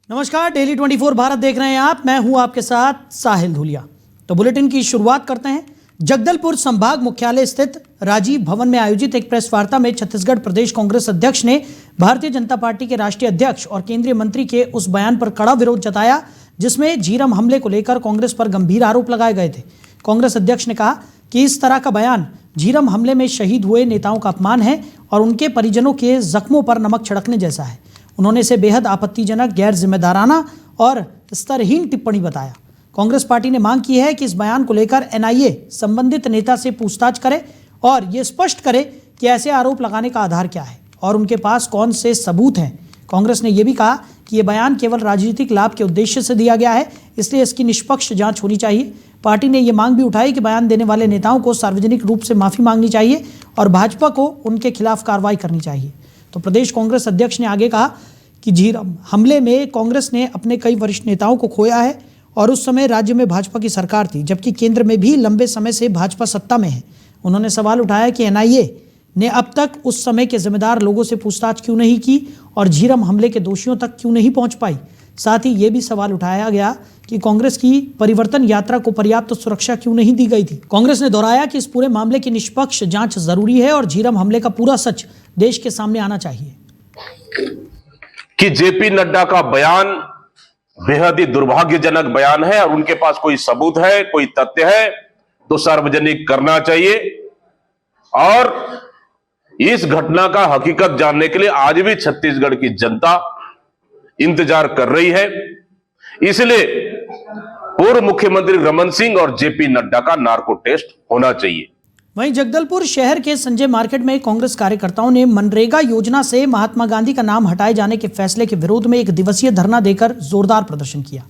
नमस्कार, डेली 24 भारत देख रहे हैं आप। मैं हूं आपके साथ साहिल धुलिया। तो बुलेटिन की शुरुआत करते हैं। जगदलपुर संभाग मुख्यालय स्थित राजीव भवन में आयोजित एक प्रेस वार्ता में छत्तीसगढ़ प्रदेश कांग्रेस अध्यक्ष ने भारतीय जनता पार्टी के राष्ट्रीय अध्यक्ष और केंद्रीय मंत्री के उस बयान पर कड़ा विरोध जताया जिसमें झीरम हमले को लेकर कांग्रेस पर गंभीर आरोप लगाए गए थे। कांग्रेस अध्यक्ष ने कहा कि इस तरह का बयान झीरम हमले में शहीद हुए नेताओं का अपमान है और उनके परिजनों के जख्मों पर नमक छिड़कने जैसा है। उन्होंने इसे बेहद आपत्तिजनक, गैर जिम्मेदाराना और स्तरहीन टिप्पणी बताया। कांग्रेस पार्टी ने मांग की है कि इस बयान को लेकर एनआईए संबंधित नेता से पूछताछ करे और ये स्पष्ट करे कि ऐसे आरोप लगाने का आधार क्या है और उनके पास कौन से सबूत हैं। कांग्रेस ने यह भी कहा कि यह बयान केवल राजनीतिक लाभ के उद्देश्य से दिया गया है, इसलिए इसकी निष्पक्ष जांच होनी चाहिए। पार्टी ने यह मांग भी उठाई कि बयान देने वाले नेताओं को सार्वजनिक रूप से माफी मांगनी चाहिए और भाजपा को उनके खिलाफ कार्रवाई करनी चाहिए। तो प्रदेश कांग्रेस अध्यक्ष ने आगे कहा कि झीरम हमले में कांग्रेस ने अपने कई वरिष्ठ नेताओं को खोया है और उस समय राज्य में भाजपा की सरकार थी, जबकि केंद्र में भी लंबे समय से भाजपा सत्ता में है। उन्होंने सवाल उठाया कि एनआईए ने अब तक उस समय के जिम्मेदार लोगों से पूछताछ क्यों नहीं की और झीरम हमले के दोषियों तक क्यों नहीं पहुंच पाई। साथ ही ये भी सवाल उठाया गया कि कांग्रेस की परिवर्तन यात्रा को पर्याप्त सुरक्षा क्यों नहीं दी गई थी। कांग्रेस ने दोहराया कि इस पूरे मामले की निष्पक्ष जांच जरूरी है और झीरम हमले का पूरा सच देश के सामने आना चाहिए। कि जेपी नड्डा का बयान बेहद ही दुर्भाग्यजनक बयान है और उनके पास कोई सबूत है, कोई तथ्य है तो सार्वजनिक करना चाहिए। और इस घटना का हकीकत जानने के लिए आज भी छत्तीसगढ़ की जनता इंतजार कर रही है। इसलिए पूर्व मुख्यमंत्री रमन सिंह और जेपी नड्डा का नार्को टेस्ट होना चाहिए। वहीं जगदलपुर शहर के संजय मार्केट में कांग्रेस कार्यकर्ताओं ने मनरेगा योजना से महात्मा गांधी का नाम हटाए जाने के फैसले के विरोध में एक दिवसीय धरना देकर जोरदार प्रदर्शन किया।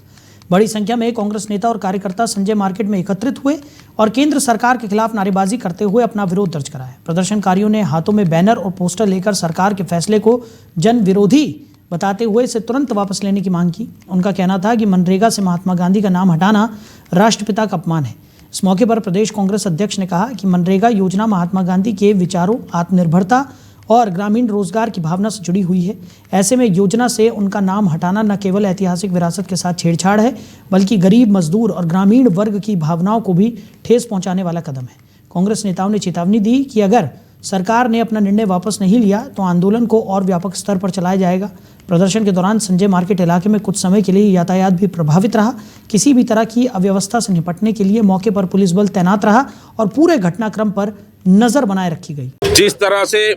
बड़ी संख्या में कांग्रेस नेता और कार्यकर्ता संजय मार्केट में एकत्रित हुए और केंद्र सरकार के खिलाफ नारेबाजी करते हुए अपना विरोध दर्ज कराया। प्रदर्शनकारियों ने हाथों में बैनर और पोस्टर लेकर सरकार के फैसले को जन विरोधी बताते हुए इसे तुरंत वापस लेने की मांग की। उनका कहना था कि मनरेगा से महात्मा गांधी का नाम हटाना राष्ट्रपिता का अपमान है। इस मौके पर प्रदेश कांग्रेस अध्यक्ष ने कहा कि मनरेगा योजना महात्मा गांधी के विचारों, आत्मनिर्भरता और ग्रामीण रोजगार की भावना से जुड़ी हुई है। ऐसे में योजना से उनका नाम हटाना न केवल ऐतिहासिक विरासत के साथ छेड़छाड़ है, बल्कि गरीब, मजदूर और ग्रामीण वर्ग की भावनाओं को भी ठेस पहुंचाने वाला कदम है। कांग्रेस नेताओं ने चेतावनी दी कि अगर सरकार ने अपना निर्णय वापस नहीं लिया तो आंदोलन को और व्यापक स्तर पर चलाया जाएगा। प्रदर्शन के दौरान संजय मार्केट इलाके में कुछ समय के लिए यातायात भी प्रभावित रहा। किसी भी तरह की अव्यवस्था से निपटने के लिए मौके पर पुलिस बल तैनात रहा और पूरे घटनाक्रम पर नजर बनाए रखी गई। जिस तरह से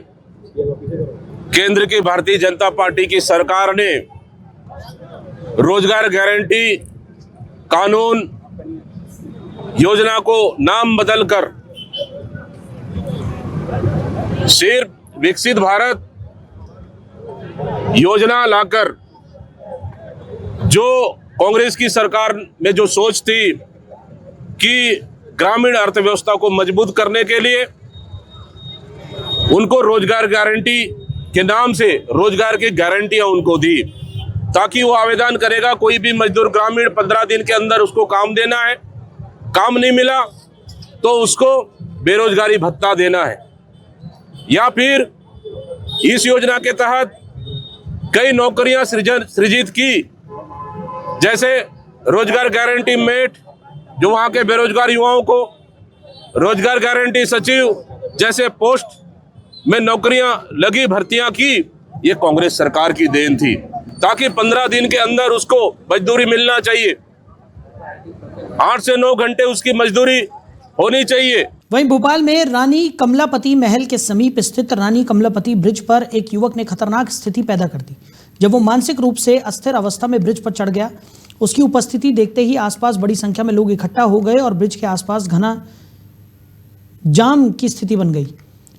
केंद्र की भारतीय जनता पार्टी की सरकार ने रोजगार गारंटी कानून योजना को नाम बदलकर सिर्फ विकसित भारत योजना लाकर जो कांग्रेस की सरकार में जो सोच थी कि ग्रामीण अर्थव्यवस्था को मजबूत करने के लिए उनको रोजगार गारंटी के नाम से रोजगार की गारंटियां उनको दी ताकि वो आवेदन करेगा। कोई भी मजदूर ग्रामीण 15 दिन के अंदर उसको काम देना है, काम नहीं मिला तो उसको बेरोजगारी भत्ता देना है। या फिर इस योजना के तहत कई नौकरियां सृजित की, जैसे रोजगार गारंटी मेट जो वहां के बेरोजगार युवाओं को रोजगार गारंटी सचिव जैसे पोस्ट में नौकरियां लगी, भर्तियां की। ये कांग्रेस सरकार की देन थी ताकि 15 दिन के अंदर उसको मजदूरी मिलना चाहिए, 8 से 9 घंटे उसकी मजदूरी होनी चाहिए। वहीं भोपाल में रानी कमलापति महल के समीप स्थित रानी कमलापति ब्रिज पर एक युवक ने खतरनाक स्थिति पैदा कर दी। जब वो मानसिक रूप से अस्थिर अवस्था में ब्रिज पर चढ़ गया, उसकी उपस्थिति देखते ही आसपास बड़ी संख्या में लोग इकट्ठा हो गए और ब्रिज के आसपास घना जाम की स्थिति बन गई।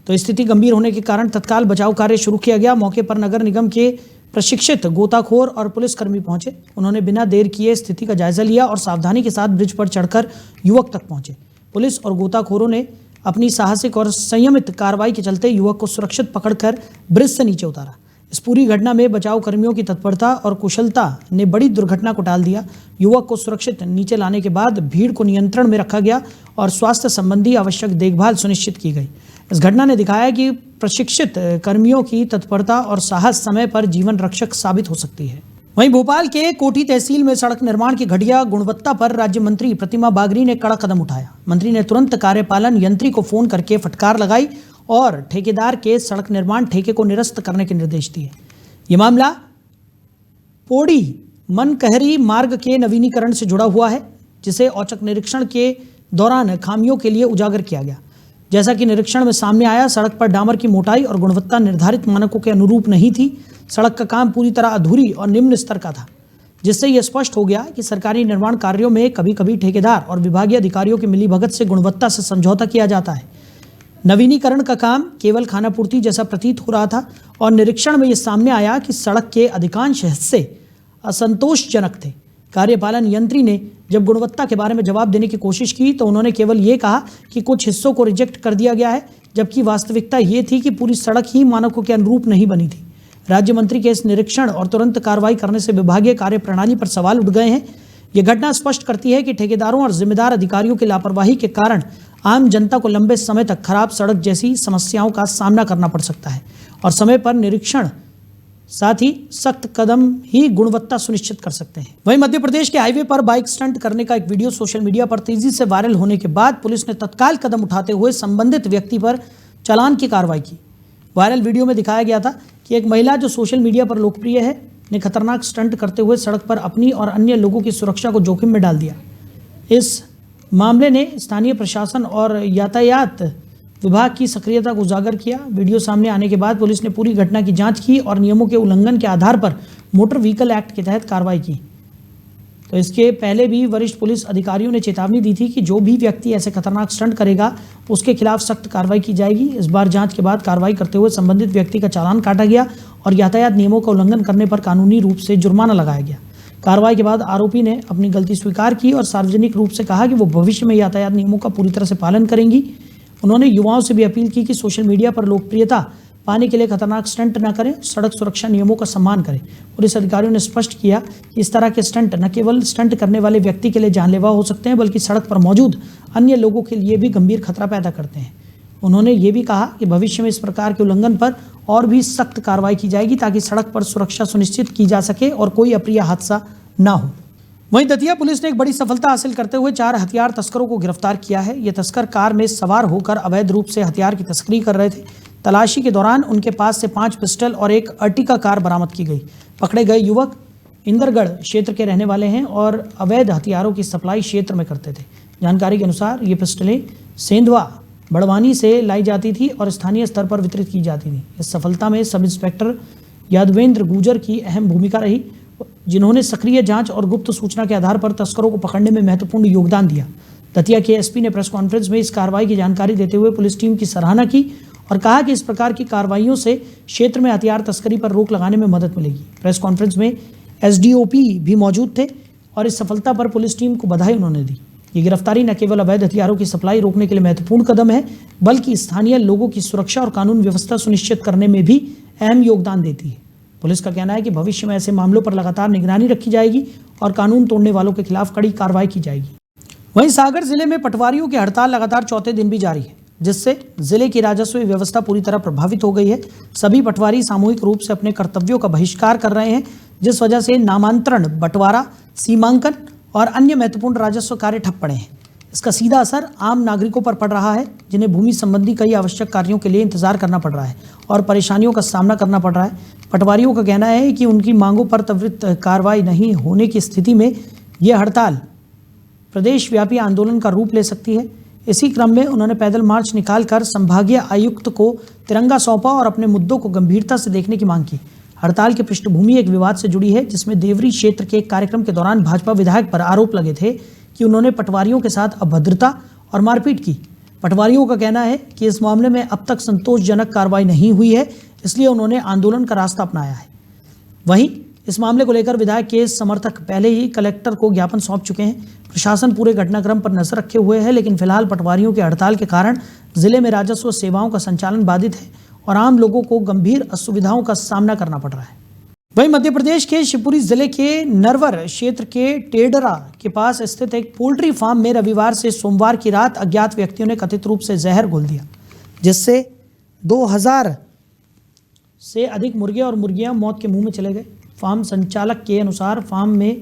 तो स्थिति गंभीर होने के कारण तत्काल बचाव कार्य शुरू किया गया। मौके पर नगर निगम के प्रशिक्षित गोताखोर और पुलिसकर्मी पहुंचे। उन्होंने बिना देर किए स्थिति का जायजा लिया और सावधानी के साथ ब्रिज पर चढ़कर युवक तक पहुंचे। पुलिस और गोताखोरों ने अपनी साहसिक और संयमित कार्रवाई के चलते युवक को सुरक्षित पकड़कर ब्रिज से नीचे उतारा। इस पूरी घटना में बचाव कर्मियों की तत्परता और कुशलता ने बड़ी दुर्घटना को टाल दिया। युवक को सुरक्षित नीचे लाने के बाद भीड़ को नियंत्रण में रखा गया और स्वास्थ्य संबंधी आवश्यक देखभाल सुनिश्चित की गई। इस घटना ने दिखाया कि प्रशिक्षित कर्मियों की तत्परता और साहस समय पर जीवन रक्षक साबित हो सकती है। वहीं भोपाल के कोठी तहसील में सड़क निर्माण की घटिया गुणवत्ता पर राज्य मंत्री प्रतिमा बागरी ने कड़ा कदम उठाया। मंत्री ने तुरंत कार्यपालन यंत्री को फोन करके फटकार लगाई और ठेकेदार के सड़क निर्माण ठेके को निरस्त करने के निर्देश दिए। ये मामला पोड़ी मनकहरी मार्ग के नवीनीकरण से जुड़ा हुआ है, जिसे औचक निरीक्षण के दौरान खामियों के लिए उजागर किया गया। जैसा कि निरीक्षण में सामने आया, सड़क पर डामर की मोटाई और गुणवत्ता निर्धारित मानकों के अनुरूप नहीं थी। सड़क का काम पूरी तरह अधूरी और निम्न स्तर का था, जिससे यह स्पष्ट हो गया कि सरकारी निर्माण कार्यों में कभी कभी ठेकेदार और विभागीय अधिकारियों की मिलीभगत से गुणवत्ता से समझौता किया जाता है। नवीनीकरण का काम केवल खानापूर्ति जैसा प्रतीत हो रहा था और निरीक्षण में यह सामने आया कि सड़क के अधिकांश हिस्से असंतोषजनक थे। कार्यपालन यंत्री ने जब गुणवत्ता के बारे में जवाब देने की कोशिश की तो उन्होंने केवल ये कहा कि कुछ हिस्सों को रिजेक्ट कर दिया गया है, जबकि वास्तविकता ये थी कि पूरी सड़क ही मानकों के अनुरूप नहीं बनी थी। राज्य मंत्री के इस निरीक्षण और तुरंत कार्रवाई करने से विभागीय कार्यप्रणाली पर सवाल उठ गए हैं। ये घटना स्पष्ट करती है कि ठेकेदारों और जिम्मेदार अधिकारियों की लापरवाही के कारण आम जनता को लंबे समय तक खराब सड़क जैसी समस्याओं का सामना करना पड़ सकता है और समय पर निरीक्षण साथ ही सख्त कदम ही गुणवत्ता सुनिश्चित कर सकते हैं। वहीं मध्य प्रदेश के हाईवे पर बाइक स्टंट करने का एक वीडियो सोशल मीडिया पर तेजी से वायरल होने के बाद पुलिस ने तत्काल कदम उठाते हुए संबंधित व्यक्ति पर चालान की कार्रवाई की। वायरल वीडियो में दिखाया गया था कि एक महिला जो सोशल मीडिया पर लोकप्रिय है ने खतरनाक स्टंट करते हुए सड़क पर अपनी और अन्य लोगों की सुरक्षा को जोखिम में डाल दिया। इस मामले ने स्थानीय प्रशासन और यातायात विभाग की सक्रियता को उजागर किया। वीडियो सामने आने के बाद पुलिस ने पूरी घटना की जांच की और नियमों के उल्लंघन के आधार पर मोटर व्हीकल एक्ट के तहत कार्रवाई की। तो इसके पहले भी वरिष्ठ पुलिस अधिकारियों ने चेतावनी दी थी कि जो भी व्यक्ति ऐसे खतरनाक स्टंट करेगा उसके खिलाफ सख्त कार्रवाई की जाएगी। इस बार जांच के बाद कार्रवाई करते हुए संबंधित व्यक्ति का चालान काटा गया और यातायात नियमों का उल्लंघन करने पर कानूनी रूप से जुर्माना लगाया गया। कार्रवाई के बाद आरोपी ने अपनी गलती स्वीकार की और सार्वजनिक रूप से कहा कि वो भविष्य में यातायात नियमों का पूरी तरह से पालन करेंगी। उन्होंने युवाओं से भी अपील की कि सोशल मीडिया पर लोकप्रियता पाने के लिए खतरनाक स्टंट न करें, सड़क सुरक्षा नियमों का सम्मान करें। पुलिस अधिकारियों ने स्पष्ट किया कि इस तरह के स्टंट न केवल स्टंट करने वाले व्यक्ति के लिए जानलेवा हो सकते हैं, बल्कि सड़क पर मौजूद अन्य लोगों के लिए भी गंभीर खतरा पैदा करते हैं। उन्होंने ये भी कहा कि भविष्य में इस प्रकार के उल्लंघन पर और भी सख्त कार्रवाई की जाएगी ताकि सड़क पर सुरक्षा सुनिश्चित की जा सके और कोई अप्रिय हादसा न हो। वहीं दतिया पुलिस ने एक बड़ी सफलता हासिल करते हुए 4 हथियार तस्करों को गिरफ्तार किया है। ये तस्कर कार में सवार होकर अवैध रूप से हथियार की तस्करी कर रहे थे। तलाशी के दौरान उनके पास से 5 पिस्टल और एक अर्टिका कार बरामद की गई। पकड़े गए युवक इंदरगढ़ क्षेत्र के रहने वाले हैं और अवैध हथियारों की सप्लाई क्षेत्र में करते थे। जानकारी के अनुसार ये पिस्टलें सेंधवा बड़वानी से लाई जाती थी और स्थानीय स्तर पर वितरित की जाती थी। इस सफलता में सब इंस्पेक्टर यादवेंद्र गुजर की अहम भूमिका रही, जिन्होंने सक्रिय जांच और गुप्त सूचना के आधार पर तस्करों को पकड़ने में महत्वपूर्ण योगदान दिया। दतिया के एसपी ने प्रेस कॉन्फ्रेंस में इस कार्रवाई की जानकारी देते हुए पुलिस टीम की सराहना की और कहा कि इस प्रकार की कार्रवाइयों से क्षेत्र में हथियार तस्करी पर रोक लगाने में मदद मिलेगी। प्रेस कॉन्फ्रेंस में एसडीओपी भी मौजूद थे और इस सफलता पर पुलिस टीम को बधाई उन्होंने दी। ये गिरफ्तारी न केवल अवैध हथियारों की सप्लाई रोकने के लिए महत्वपूर्ण कदम है, बल्कि स्थानीय लोगों की सुरक्षा और कानून व्यवस्था सुनिश्चित करने में भी अहम योगदान देती है। पुलिस का कहना है कि भविष्य में ऐसे मामलों पर लगातार निगरानी रखी जाएगी और कानून तोड़ने वालों के खिलाफ कड़ी कार्रवाई की जाएगी। वहीं सागर जिले में पटवारियों की हड़ताल लगातार चौथे दिन भी जारी है, जिससे जिले की राजस्व व्यवस्था पूरी तरह प्रभावित हो गई है। सभी पटवारी सामूहिक रूप से अपने कर्तव्यों का बहिष्कार कर रहे हैं, जिस वजह से नामांतरण, बंटवारा, सीमांकन और अन्य महत्वपूर्ण राजस्व कार्य ठप पड़े हैं। इसका सीधा असर आम नागरिकों पर पड़ रहा है, जिन्हें भूमि संबंधी कई आवश्यक कार्यों के लिए इंतजार करना पड़ रहा है और परेशानियों का सामना करना पड़ रहा है। पटवारियों का कहना है कि उनकी मांगों पर त्वरित कार्रवाई नहीं होने की स्थिति में यह हड़ताल प्रदेशव्यापी आंदोलन का रूप ले सकती है। इसी क्रम में उन्होंने पैदल मार्च निकालकर संभागीय आयुक्त को तिरंगा सौंपा और अपने मुद्दों को गंभीरता से देखने की मांग की। हड़ताल की पृष्ठभूमि एक विवाद से जुड़ी है, जिसमें देवरी क्षेत्र के एक कार्यक्रम के दौरान भाजपा विधायक पर आरोप लगे थे कि उन्होंने पटवारियों के साथ अभद्रता और मारपीट की। पटवारियों का कहना है कि इस मामले में अब तक संतोषजनक कार्रवाई नहीं हुई है, इसलिए उन्होंने आंदोलन का रास्ता अपनाया है। वहीं इस मामले को लेकर विधायक के समर्थक पहले ही कलेक्टर को ज्ञापन सौंप चुके हैं। प्रशासन पूरे घटनाक्रम पर नजर रखे हुए है, लेकिन फिलहाल पटवारियों की हड़ताल के कारण जिले में राजस्व सेवाओं का संचालन बाधित है और आम लोगों को गंभीर असुविधाओं का सामना करना पड़ रहा है। वहीं मध्य प्रदेश के शिवपुरी जिले के नरवर क्षेत्र के टेडरा के पास स्थित एक पोल्ट्री फार्म में रविवार से सोमवार की रात अज्ञात व्यक्तियों ने कथित रूप से जहर घोल दिया, जिससे 2000 से अधिक मुर्गे और मुर्गियां मौत के मुंह में चले गए। फार्म संचालक के अनुसार फार्म में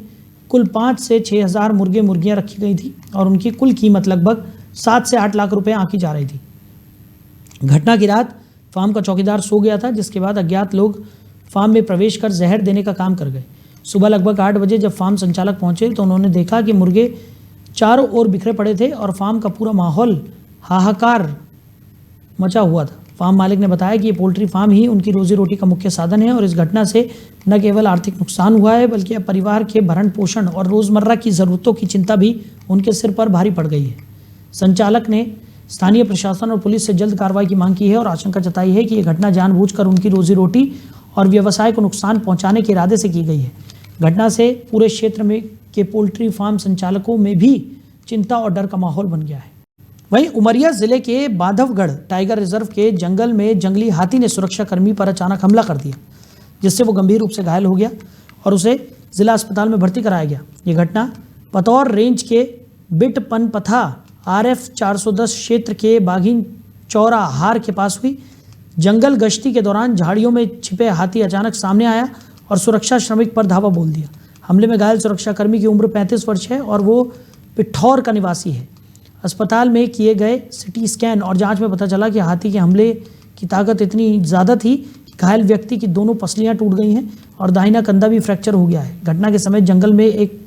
कुल 5 से 6 हज़ार मुर्गे मुर्गियां रखी गई थी और उनकी कुल कीमत लगभग 7 से 8 लाख रुपए आंकी जा रही थी। घटना की रात फार्म का चौकीदार सो गया था, जिसके बाद अज्ञात लोग फार्म में प्रवेश कर जहर देने का काम कर गए। सुबह लगभग 8 बजे जब फार्म संचालक पहुंचे तो उन्होंने देखा कि मुर्गे चारों ओर बिखरे पड़े थे और फार्म का पूरा माहौल हाहाकार मचा हुआ था। फार्म मालिक ने बताया कि ये पोल्ट्री फार्म ही उनकी रोजी रोटी का मुख्य साधन है और इस घटना से न केवल आर्थिक नुकसान हुआ है बल्कि अब परिवार के भरण पोषण और रोजमर्रा की ज़रूरतों की चिंता भी उनके सिर पर भारी पड़ गई है। संचालक ने स्थानीय प्रशासन और पुलिस से जल्द कार्रवाई की मांग की है और आशंका जताई है कि यह घटना जानबूझकर उनकी रोजी रोटी और व्यवसाय को नुकसान पहुंचाने के इरादे से की गई है। घटना से पूरे क्षेत्र में के पोल्ट्री फार्म संचालकों में भी चिंता और डर का माहौल बन गया है। वहीं उमरिया जिले के बांधवगढ़ टाइगर रिजर्व के जंगल में जंगली हाथी ने सुरक्षाकर्मी पर अचानक हमला कर दिया, जिससे वो गंभीर रूप से घायल हो गया और उसे जिला अस्पताल में भर्ती कराया गया। ये घटना पतौर रेंज के बिटपनपथा RF 410 क्षेत्र के बाघिन चौरा हार के पास हुई। जंगल गश्ती के दौरान झाड़ियों में छिपे हाथी अचानक सामने आया और सुरक्षा श्रमिक पर धावा बोल दिया। हमले में घायल सुरक्षाकर्मी की उम्र 35 वर्ष है और वो पिठौर का निवासी है। अस्पताल में किए गए CT स्कैन और जांच में पता चला कि हाथी के हमले की ताकत इतनी ज़्यादा थी कि घायल व्यक्ति की दोनों पसलियां टूट गई हैं और दाहिना कंधा भी फ्रैक्चर हो गया है। घटना के समय जंगल में एक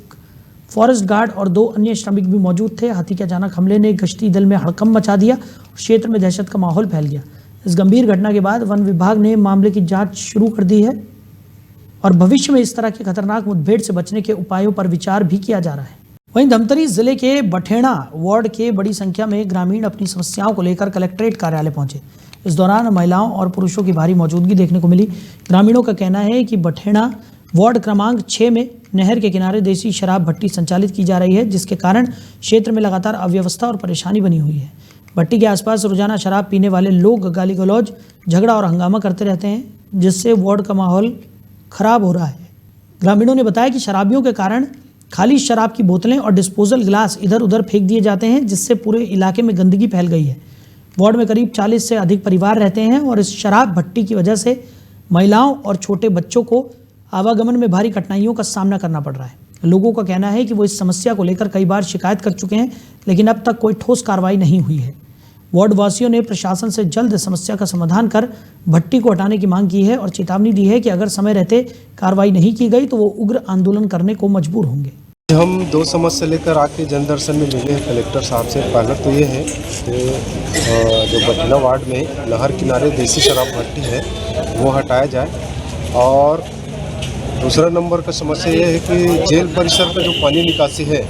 फॉरेस्ट गार्ड और 2 अन्य श्रमिक भी मौजूद थे। हाथी के अचानक हमले ने गश्ती दल में हड़कंप मचा दिया और क्षेत्र में दहशत का माहौल फैल गया। इस गंभीर घटना के बाद वन विभाग ने मामले की जाँच शुरू कर दी है और भविष्य में इस तरह के खतरनाक मुठभेड़ से बचने के उपायों पर विचार भी किया जा रहा है। वहीं धमतरी जिले के बठेड़ा वार्ड के बड़ी संख्या में ग्रामीण अपनी समस्याओं को लेकर कलेक्ट्रेट कार्यालय पहुंचे। इस दौरान महिलाओं और पुरुषों की भारी मौजूदगी देखने को मिली। ग्रामीणों का कहना है कि बठेड़ा वार्ड क्रमांक 6 में नहर के किनारे देसी शराब भट्टी संचालित की जा रही है, जिसके कारण क्षेत्र में लगातार अव्यवस्था और परेशानी बनी हुई है। भट्टी के आसपास रोजाना शराब पीने वाले लोग गाली गलौज, झगड़ा और हंगामा करते रहते हैं, जिससे वार्ड का माहौल खराब हो रहा है। ग्रामीणों ने बताया कि शराबियों के कारण खाली शराब की बोतलें और डिस्पोजल गिलास इधर उधर फेंक दिए जाते हैं, जिससे पूरे इलाके में गंदगी फैल गई है। वार्ड में करीब 40 से अधिक परिवार रहते हैं और इस शराब भट्टी की वजह से महिलाओं और छोटे बच्चों को आवागमन में भारी कठिनाइयों का सामना करना पड़ रहा है। लोगों का कहना है कि वो इस समस्या को लेकर कई बार शिकायत कर चुके हैं, लेकिन अब तक कोई ठोस कार्रवाई नहीं हुई है। वार्ड वासियों ने प्रशासन से जल्द समस्या का समाधान कर भट्टी को हटाने की मांग की है और चेतावनी दी है कि अगर समय रहते कार्रवाई नहीं की गई तो वो उग्र आंदोलन करने को मजबूर होंगे। हम 2 समस्या लेकर आके जन दर्शन में मिले हैं कलेक्टर साहब से। पहला तो ये है कि जो बठेड़ा वार्ड में नहर किनारे देसी शराब भट्टी है वो हटाया जाए, और दूसरा नंबर का समस्या ये है कि जेल परिसर का जो पानी निकासी है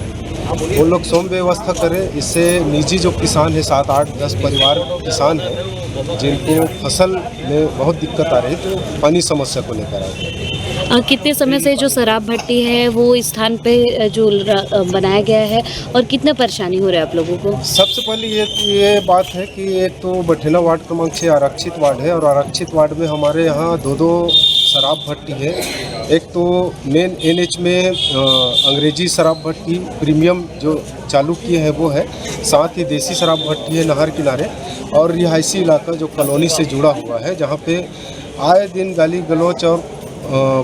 वो लोग स्वयं व्यवस्था करें। इससे निजी जो किसान है 7, 8, 10 परिवार किसान हैं जिनको फसल में बहुत दिक्कत आ रही है, तो पानी समस्या को लेकर आए। कितने समय से जो शराब भट्टी है वो इस स्थान पे जो बनाया गया है और कितना परेशानी हो रहा है आप लोगों को? सबसे पहले ये बात है कि एक तो बठेड़ा वार्ड क्रमांक 6 आरक्षित वार्ड है और आरक्षित वार्ड में हमारे यहाँ 2 शराब भट्टी है। एक तो मेन NH में अंग्रेजी शराब भट्टी प्रीमियम जो चालू किए हैं वो है, साथ ही देसी शराब भट्टी है नहर किनारे, और रिहायशी इलाका जो कॉलोनी से जुड़ा हुआ है जहाँ पे आए दिन गाली गलौच और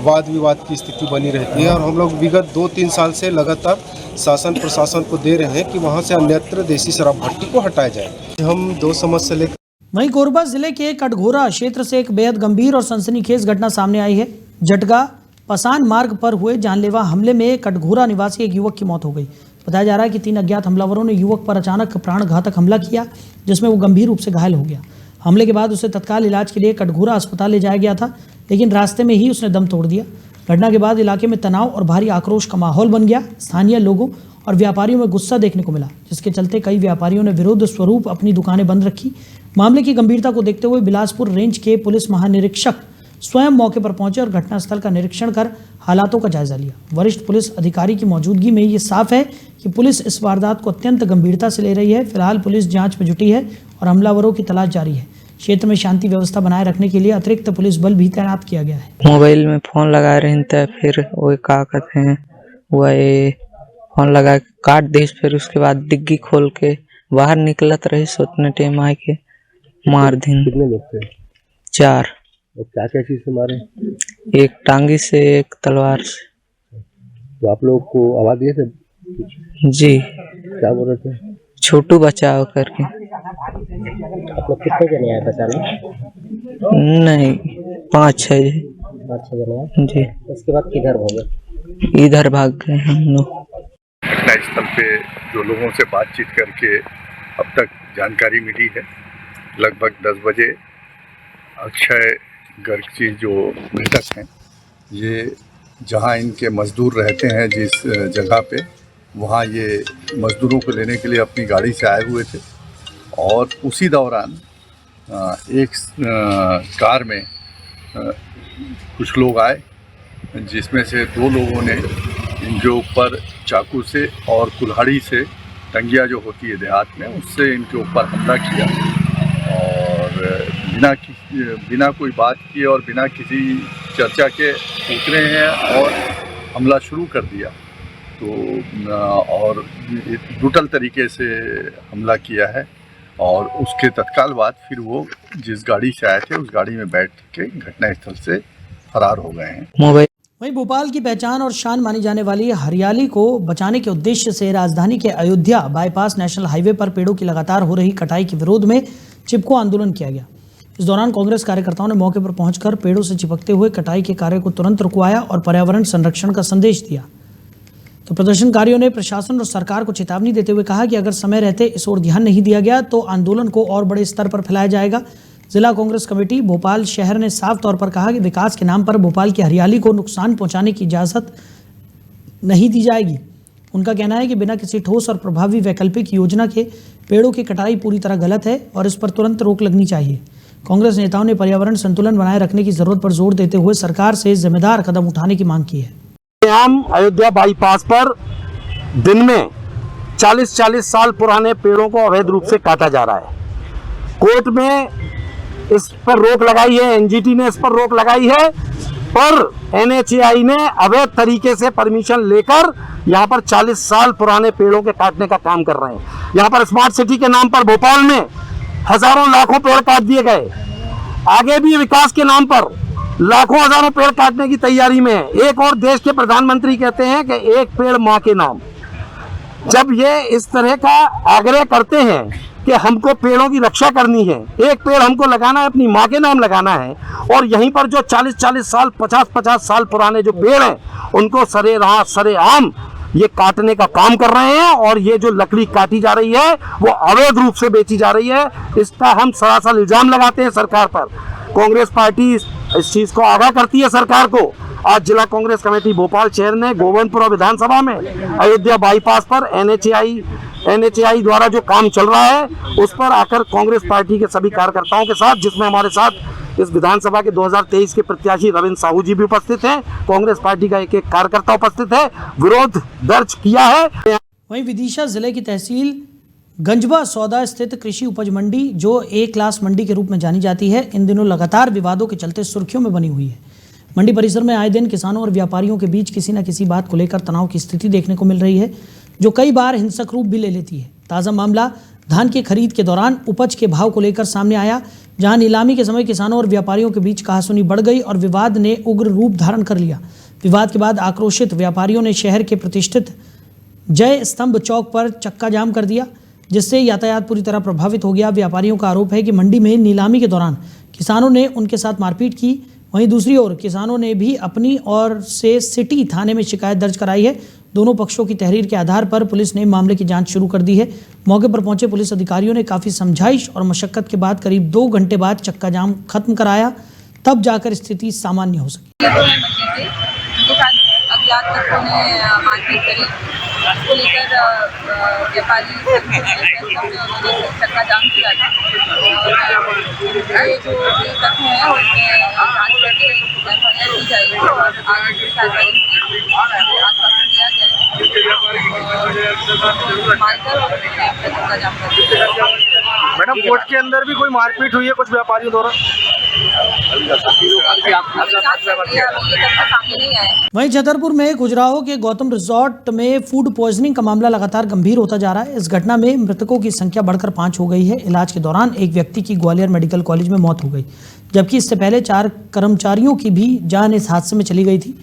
वाद विवाद की स्थिति बनी रहती है। और हम लोग विगत 2-3 साल से लगातार शासन प्रशासन को दे रहे हैं कि वहाँ से अन्यत्र देसी शराब भट्टी को हटाया जाए। हम 2 समस्या लेकर। वहीं कोरबा जिले के कटघोरा क्षेत्र से एक बेहद गंभीर और सनसनीखेज घटना सामने आई है। जटगा पसान मार्ग पर हुए जानलेवा हमले में कटघोरा निवासी एक युवक की मौत हो गई। बताया जा रहा है कि 3 अज्ञात हमलावरों ने युवक पर अचानक प्राणघातक हमला किया, जिसमें वो गंभीर रूप से घायल हो गया। हमले के बाद उसे तत्काल इलाज के लिए कटघोरा अस्पताल ले जाया गया था, लेकिन रास्ते में ही उसने दम तोड़ दिया। घटना के बाद इलाके में तनाव और भारी आक्रोश का माहौल बन गया। स्थानीय लोगों और व्यापारियों में गुस्सा देखने को मिला, जिसके चलते कई व्यापारियों ने विरोध स्वरूप अपनी दुकानें बंद रखी। मामले की गंभीरता को देखते हुए बिलासपुर रेंज के पुलिस महानिरीक्षक स्वयं मौके पर पहुंचे और घटनास्थल का निरीक्षण कर हालातों का जायजा लिया। वरिष्ठ पुलिस अधिकारी की मौजूदगी में ये साफ है कि पुलिस इस वारदात को अत्यंत गंभीरता से ले रही है। फिलहाल पुलिस जांच में जुटी है और हमलावरों की तलाश जारी है। क्षेत्र में शांति व्यवस्था बनाए रखने के लिए अतिरिक्त पुलिस बल भी तैनात किया गया है। मोबाइल में फोन लगा रहे थे, फिर वो का कहते हैं वह फोन लगा काट दी, फिर उसके बाद डिग्गी खोल के बाहर निकलत रही, सोचने टाइम आए के मार दिन। कितने लोग थे? 4। और क्या क्या चीज से मारे? एक टांगी से, एक तलवार से। तो आप लोग को आवाज दिए थे? जी, क्या बोल रहे थे? छोटू बचाओ करके। आप लोग कितने जने आए बचाने? नहीं, 5-6 जी। 5-6 जने आए। जी, उसके बाद किधर भागे? इधर भाग गए हम लोग। घटनास्थल पे जो लोगों से बातचीत करके अब तक जानकारी मिली है, लगभग 10 बजे अक्षय गर्ग जी जो मृतक हैं, ये जहां इनके मजदूर रहते हैं जिस जगह पे, वहां ये मजदूरों को लेने के लिए अपनी गाड़ी से आए हुए थे और उसी दौरान एक कार में कुछ लोग आए, जिसमें से 2 लोगों ने इनके ऊपर चाकू से और कुल्हाड़ी से, टंगिया जो होती है देहात में, उससे इनके ऊपर हमला किया और बिना कोई बात किए और बिना किसी चर्चा के उतरे हैं और हमला शुरू कर दिया। तो और ब्रूटल तरीके से हमला किया है और उसके तत्काल बाद फिर वो जिस गाड़ी से आए थे उस गाड़ी में बैठ के घटनास्थल से फरार हो गए हैं। मोबाइल वहीं भोपाल की पहचान और शान मानी जाने वाली हरियाली को बचाने के उद्देश्य से राजधानी के अयोध्या बाईपास नेशनल हाईवे पर पेड़ों की लगातार हो रही कटाई के विरोध में चिपको आंदोलन किया गया। इस दौरान कांग्रेस कार्यकर्ताओं ने मौके पर पहुंचकर पेड़ों से चिपकते हुए कटाई के कार्य को तुरंत रुकवाया और पर्यावरण संरक्षण का संदेश दिया। तो प्रदर्शनकारियों ने प्रशासन और सरकार को चेतावनी देते हुए कहा कि अगर समय रहते इस ओर ध्यान नहीं दिया गया तो आंदोलन को और बड़े स्तर पर फैलाया जाएगा। जिला कांग्रेस कमेटी भोपाल शहर ने साफ तौर पर कहा कि विकास के नाम पर भोपाल की हरियाली को नुकसान पहुंचाने की इजाजत नहीं दी जाएगी। उनका कहना है कि बिना किसी ठोस और प्रभावी वैकल्पिक योजना के पेड़ों की कटाई पूरी तरह गलत है और इस पर तुरंत रोक लगनी चाहिए। कांग्रेस नेताओं ने पर्यावरण संतुलन बनाए रखने की जरूरत पर जोर देते हुए सरकार से जिम्मेदार कदम उठाने की मांग की है। हम अयोध्या बाईपास पर दिन में 40-40 साल पुराने पेड़ों को अवैध रूप से काटा जा रहा है। कोर्ट में इस पर रोक लगाई है, एनजीटी ने इस पर रोक लगाई है, पर एनएचएआई ने अवैध तरीके से परमिशन लेकर यहाँ पर 40 साल पुराने पेड़ों के काटने का काम कर रहे हैं। यहाँ पर स्मार्ट सिटी के नाम पर भोपाल में हजारों लाखों पेड़ काट दिए गए। आगे भी विकास के नाम पर लाखों हजारों पेड़ काटने की तैयारी में है। एक और देश के प्रधानमंत्री कहते हैं कि एक पेड़ माँ के नाम। जब ये इस तरह का आग्रह करते हैं कि हमको पेड़ों की रक्षा करनी है, एक पेड़ हमको लगाना है, अपनी माँ के नाम लगाना है, और यहीं पर जो 40-40 साल 50-50 साल पुराने जो पेड़ हैं उनको सरेआम ये काटने का काम कर रहे हैं और ये जो लकड़ी काटी जा रही है वो अवैध रूप से बेची जा रही है। इसका हम सरासर इल्जाम लगाते हैं सरकार पर। कांग्रेस पार्टी इस चीज को आगाह करती है सरकार को। आज जिला कांग्रेस कमेटी भोपाल शहर ने गोविंदपुरा विधानसभा में अयोध्या बाईपास पर एनएचएआई द्वारा जो काम चल रहा है उस पर आकर कांग्रेस पार्टी के सभी कार्यकर्ताओं के साथ, जिसमें हमारे साथ इस विधानसभा के 2023 के प्रत्याशी रविंद्र साहू जी भी उपस्थित हैं, कांग्रेस पार्टी का एक कार्यकर्ता उपस्थित है, विरोध दर्ज किया है। वहीं विदिशा जिले की तहसील गंजबा सौदा स्थित कृषि उपज मंडी, जो ए क्लास मंडी के रूप में जानी जाती है, इन दिनों लगातार विवादों के चलते सुर्खियों में बनी हुई है। मंडी परिसर में आए दिन किसानों और व्यापारियों के बीच किसी न किसी बात को लेकर तनाव की स्थिति देखने को मिल रही है, जो कई बार हिंसक रूप भी ले लेती है। ताज़ा मामला धान की खरीद के दौरान उपज के भाव को लेकर सामने आया, जहां नीलामी के समय किसानों और व्यापारियों के बीच कहासुनी बढ़ गई और विवाद ने उग्र रूप धारण कर लिया। विवाद के बाद आक्रोशित व्यापारियों ने शहर के प्रतिष्ठित जय स्तंभ चौक पर चक्का जाम कर दिया, जिससे यातायात पूरी तरह प्रभावित हो गया। व्यापारियों का आरोप है कि मंडी में नीलामी के दौरान किसानों ने उनके साथ मारपीट की। वहीं दूसरी ओर किसानों ने भी अपनी ओर से सिटी थाने में शिकायत दर्ज कराई है। दोनों पक्षों की तहरीर के आधार पर पुलिस ने मामले की जांच शुरू कर दी है। मौके पर पहुंचे पुलिस अधिकारियों ने काफ़ी समझाइश और मशक्कत के बाद करीब 2 घंटे बाद चक्का जाम खत्म कराया, तब जाकर स्थिति सामान्य हो सकी। अज्ञात तत्वों ने मारपीट करी, उसको लेकर व्यापारी उन्होंने चक्का जाम किया था और ये जो तत्व है उसमें जांच करके एफआईआर की जाएगी और आगे की कार्रवाई आश्वासन दिया जाएगा। मानकर और चक्का जाम कर। मैडम, कोर्ट के अंदर भी कोई मारपीट हुई है कुछ व्यापारियों द्वारा? वहीं छतरपुर में खजुराहो के गौतम रिजॉर्ट में फूड पॉइजनिंग का मामला लगातार गंभीर होता जा रहा है। इस घटना में मृतकों की संख्या बढ़कर 5 हो गई है। इलाज के दौरान एक व्यक्ति की ग्वालियर मेडिकल कॉलेज में मौत हो गई, जबकि इससे पहले 4 कर्मचारियों की भी जान इस हादसे में चली गई थी।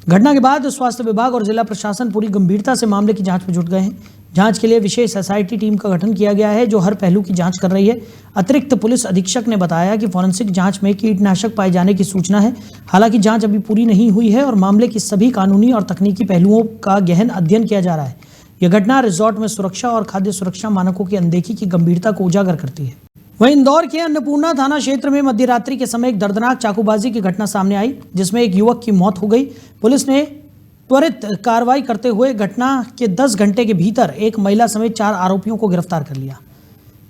घटना के बाद स्वास्थ्य विभाग और जिला प्रशासन पूरी गंभीरता से मामले की जांच में जुट गए हैं। जांच के लिए विशेष एसआईटी टीम का गठन किया गया है जो हर पहलू की जांच कर रही है। अतिरिक्त पुलिस अधीक्षक ने बताया कि फॉरेंसिक जांच में कीटनाशक पाए जाने की सूचना है। हालांकि जांच अभी पूरी नहीं हुई है और मामले की सभी कानूनी और तकनीकी पहलुओं का गहन अध्ययन किया जा रहा है। यह घटना रिजॉर्ट में सुरक्षा और खाद्य सुरक्षा मानकों की अनदेखी की गंभीरता को उजागर करती है। वहीं इंदौर के अन्नपूर्णा थाना क्षेत्र में मध्य रात्रि के समय एक दर्दनाक चाकूबाजी की घटना सामने आई जिसमें एक युवक की मौत हो गई। पुलिस ने त्वरित कार्रवाई करते हुए घटना के 10 घंटे के भीतर एक महिला समेत 4 आरोपियों को गिरफ्तार कर लिया।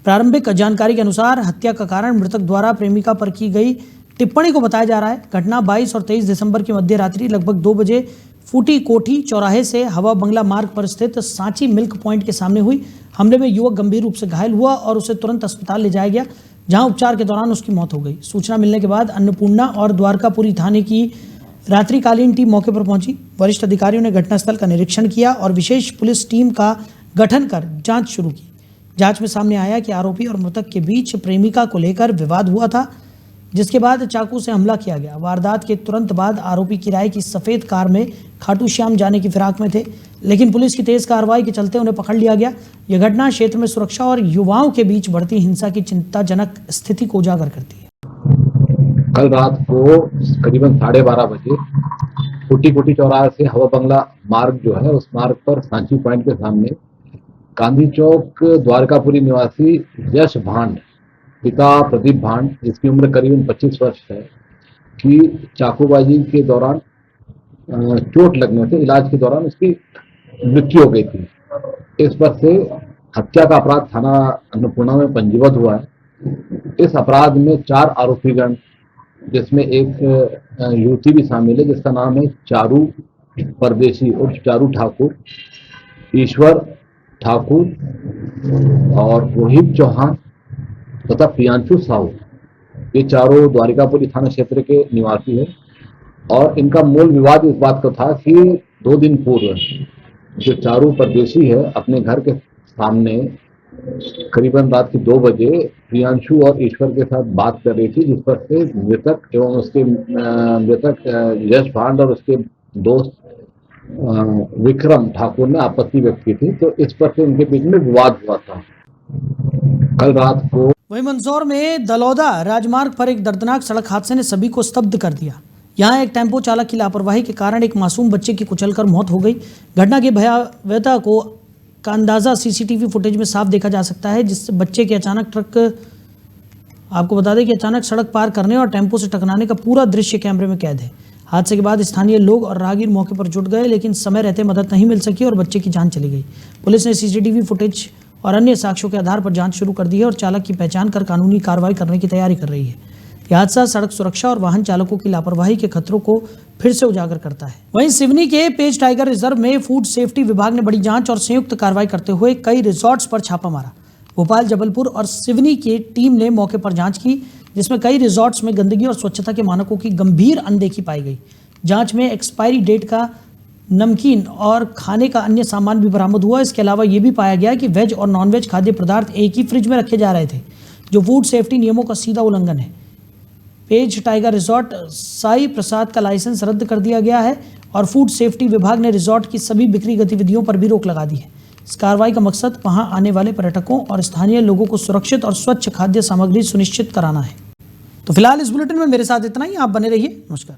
प्रारंभिक जानकारी के अनुसार हत्या का कारण मृतक द्वारा प्रेमिका पर की गई टिप्पणी को बताया जा रहा है। घटना 22 और 23 दिसंबर की मध्य रात्रि लगभग 2 बजे फूटी कोठी चौराहे से हवा बंगला मार्ग पर स्थित सांची मिल्क पॉइंट के सामने हुई। हमले में युवक गंभीर रूप से घायल हुआ और उसे तुरंत अस्पताल ले जाया गया जहां उपचार के दौरान उसकी मौत हो गई। सूचना मिलने के बाद अन्नपूर्णा और द्वारकापुरी थाने की रात्रिकालीन टीम मौके पर पहुंची। वरिष्ठ अधिकारियों ने घटनास्थल का निरीक्षण किया और विशेष पुलिस टीम का गठन कर जांच शुरू की। जांच में सामने आया कि आरोपी और मृतक के बीच प्रेमिका को लेकर विवाद हुआ था जिसके बाद चाकू से हमला किया गया। वारदात के तुरंत बाद आरोपी किराए की सफेद कार में खाटू श्याम जाने की फिराक में थे, लेकिन पुलिस की तेज कार्रवाई के चलते उन्हें पकड़ लिया गया। यह घटना क्षेत्र में सुरक्षा और युवाओं के बीच बढ़ती हिंसा की चिंताजनक स्थिति को उजागर करती है। कल रात को करीबन 12:30 बजे कोटी कोटी चौराहे से हवा बंगला मार्ग जो है उस मार्ग पर सांची पॉइंट के सामने गांधी चौक द्वारकापुरी निवासी यश भांड पिता प्रदीप भांड जिसकी उम्र करीबन 25 वर्ष है कि चाकूबाजी के दौरान चोट लगने से इलाज के दौरान उसकी मृत्यु हो गई थी। इस पर से हत्या का अपराध थाना अन्नपूर्णा में पंजीबद्ध हुआ है। इस अपराध में 4 आरोपीगण जिसमें एक युवती भी शामिल है जिसका नाम है चारू परदेशी उर्फ चारू ठाकुर, ईश्वर ठाकुर और रोहित चौहान तथा प्रियांशु साहू, ये चारों द्वारिकापुरी थाना क्षेत्र के निवासी है। और इनका मूल विवाद इस बात का था कि 2 दिन पूर्व जो चारू परदेशी है अपने घर के सामने करीबन रात के 2 बजे प्रियांशु और ईश्वर के साथ बात कर रही थी जिस पर से मृतक एवं उसके मृतक यश भांड और उसके दोस्त विक्रम ठाकुर ने आपत्ति व्यक्त की थी, तो इस पर से उनके बीच में विवाद हुआ था। कल रात को वहीं मंदसौर में दलौदा राजमार्ग पर एक दर्दनाक सड़क हादसे ने सभी को स्तब्ध कर दिया। यहां एक टेम्पो चालक की लापरवाही के कारण एक मासूम बच्चे की कुचलकर मौत हो गई। घटना की भयावहता का अंदाजा सीसीटीवी फुटेज में साफ देखा जा सकता है जिससे बच्चे के आपको बता दें कि अचानक सड़क पार करने और टेम्पो से टकराने का पूरा दृश्य कैमरे में कैद है। हादसे के बाद स्थानीय लोग और राहगीर मौके पर जुट गए लेकिन समय रहते मदद नहीं मिल सकी और बच्चे की जान चली गई। पुलिस ने सीसीटीवी फुटेज और अन्य साक्ष्यों के आधार पर जांच शुरू कर दी है और चालक की पहचान कर कानूनी कार्रवाई करने की तैयारी कर रही है। यह हादसा सड़क सुरक्षा और वाहन चालकों की लापरवाही के खतरों को फिर से उजागर करता है। वहीं सिवनी के पेज टाइगर रिजर्व में फूड सेफ्टी विभाग ने बड़ी जांच और संयुक्त कार्रवाई करते हुए कई रिजॉर्ट्स पर छापा मारा। भोपाल, जबलपुर और सिवनी की टीम ने मौके पर जांच की जिसमें कई रिजॉर्ट्स में गंदगी और स्वच्छता के मानकों की गंभीर अनदेखी पाई गई। जांच में एक्सपायरी डेट का नमकीन और खाने का अन्य सामान भी बरामद हुआ। इसके अलावा ये भी पाया गया कि वेज और नॉनवेज खाद्य पदार्थ एक ही फ्रिज में रखे जा रहे थे जो फूड सेफ्टी नियमों का सीधा उल्लंघन है। पेज टाइगर रिजॉर्ट साई प्रसाद का लाइसेंस रद्द कर दिया गया है और फूड सेफ्टी विभाग ने रिजॉर्ट की सभी बिक्री गतिविधियों पर भी रोक लगा दी है। इस कार्रवाई का मकसद वहां आने वाले पर्यटकों और स्थानीय लोगों को सुरक्षित और स्वच्छ खाद्य सामग्री सुनिश्चित कराना है। तो फिलहाल इस बुलेटिन में मेरे साथ इतना ही। आप बने रहिए। नमस्कार।